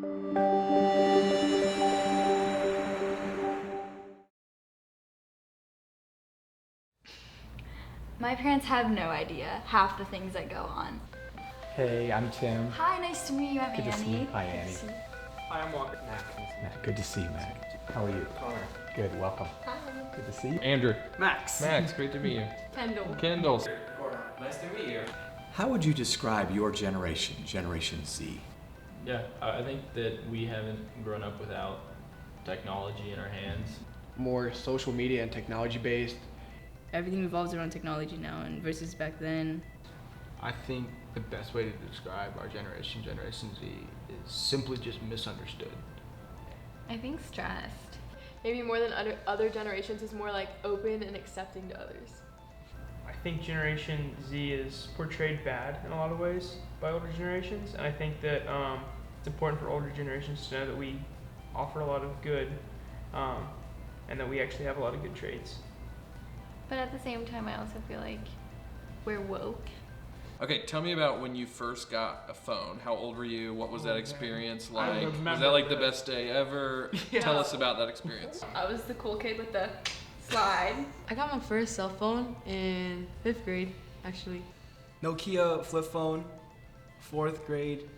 My parents have no idea half the things that go on. Hey, I'm Tim. Hi, nice to meet you. I'm Good Annie. to see you. Hi, Annie. Hi, I'm Walker. Mac, good to see you, Mac. How are you? Connor. Good, welcome. Hi. Good to see you. Andrew. Max. Max, great to meet you. Kendall. Nice to meet you. How would you describe your generation, Generation Z? Yeah, I think that we haven't grown up without technology in our hands. More social media and technology based. Everything revolves around technology now, and versus back then. I think the best way to describe our generation, Generation Z, is simply just misunderstood. I think stressed. Maybe more than other generations is more like open and accepting to others. I think Generation Z is portrayed bad in a lot of ways by older generations, and I think that it's important for older generations to know that we offer a lot of good, and that we actually have a lot of good traits. But at the same time, I also feel like we're woke. Okay, tell me about when you first got a phone. How old were you? What was that experience I like? remember Was that like the this. best day ever? Yeah. Tell us about that experience. I was the cool kid with the slide. I got my first cell phone in 5th grade, actually. Nokia flip phone, 4th grade.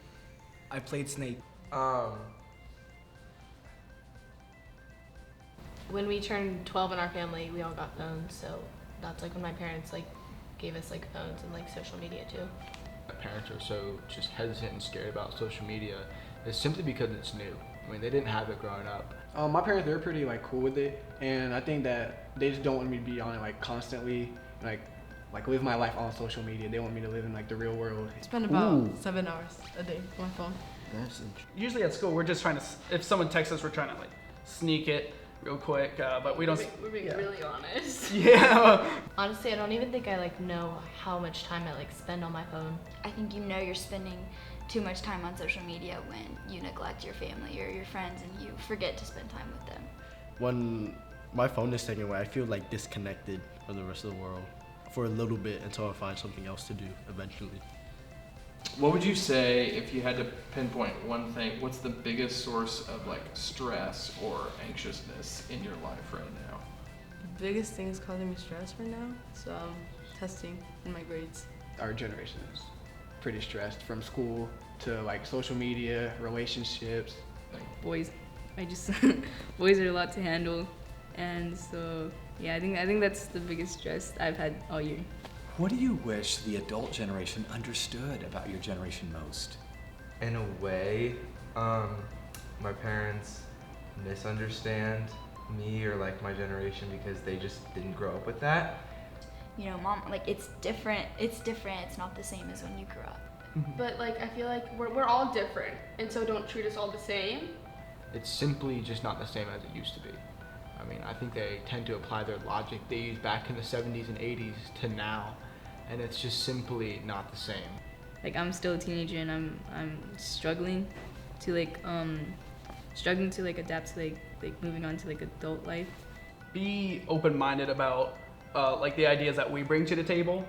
I played Snake. When we turned 12 in our family, we all got phones, so that's like when my parents like gave us like phones and like social media too. Parents are so just hesitant and scared about social media is simply because it's new. I mean, they didn't have it growing up. My parents, they're pretty like cool with it, and I think that they just don't want me to be on it like constantly, like live my life on social media. They want me to live in like the real world. I spend about 7 hours a day on my phone. That's interesting. Usually at school, we're just trying to, if someone texts us, we're trying to like sneak it real quick, but we don't. We're being really honest. Yeah. Honestly, I don't even think I like know how much time I like spend on my phone. I think you know you're spending too much time on social media when you neglect your family or your friends and you forget to spend time with them. When my phone is taken away, I feel like disconnected from the rest of the world for a little bit until I find something else to do eventually. What would you say if you had to pinpoint one thing? What's the biggest source of like stress or anxiousness in your life right now? The biggest thing is causing me stress right now, so testing in my grades. Our generation is pretty stressed from school to like social media, relationships. Boys, boys are a lot to handle, and so yeah, I think that's the biggest stress I've had all year. What do you wish the adult generation understood about your generation most? In a way, my parents misunderstand me or like my generation because they just didn't grow up with that. You know, mom, like it's different. It's not the same as when you grew up. But like I feel like we're all different, and so don't treat us all the same. It's simply just not the same as it used to be. I mean, I think they tend to apply their logic they used back in the 70s and 80s to now, and it's just simply not the same. Like I'm still a teenager and I'm struggling to adapt to like moving on to like adult life. Be open-minded about like the ideas that we bring to the table.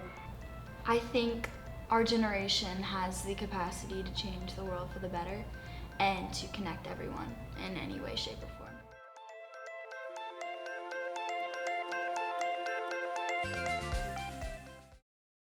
I think our generation has the capacity to change the world for the better and to connect everyone in any way, shape, or form.